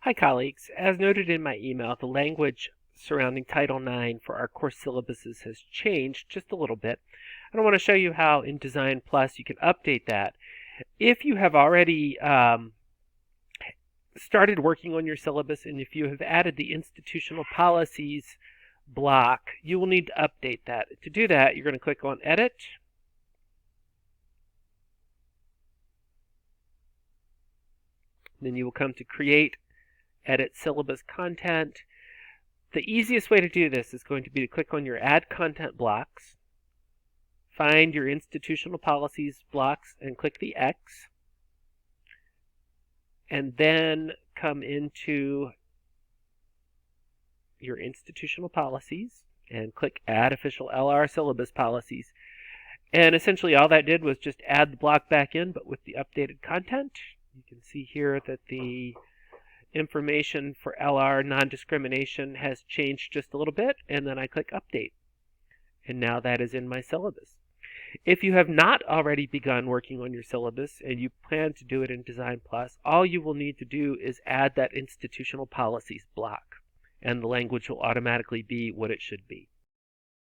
Hi colleagues, as noted in my email, the language surrounding Title IX for our course syllabuses has changed just a little bit. And I want to show you how in Design Plus you can update that. If you have already started working on your syllabus and if you have added the institutional policies block, you will need to update that. To do that, you're going to click on Edit. Then you will come to Create, Edit Syllabus Content. The easiest way to do this is going to be to click on your Add Content blocks, find your institutional policies blocks and click the X, and then come into your institutional policies and click Add Official LR Syllabus Policies. And essentially all that did was just add the block back in, but with the updated content. You can see here that the information for LR non-discrimination has changed just a little bit, and then I click Update. And now that is in my syllabus. If you have not already begun working on your syllabus and you plan to do it in Design Plus, all you will need to do is add that institutional policies block, and the language will automatically be what it should be.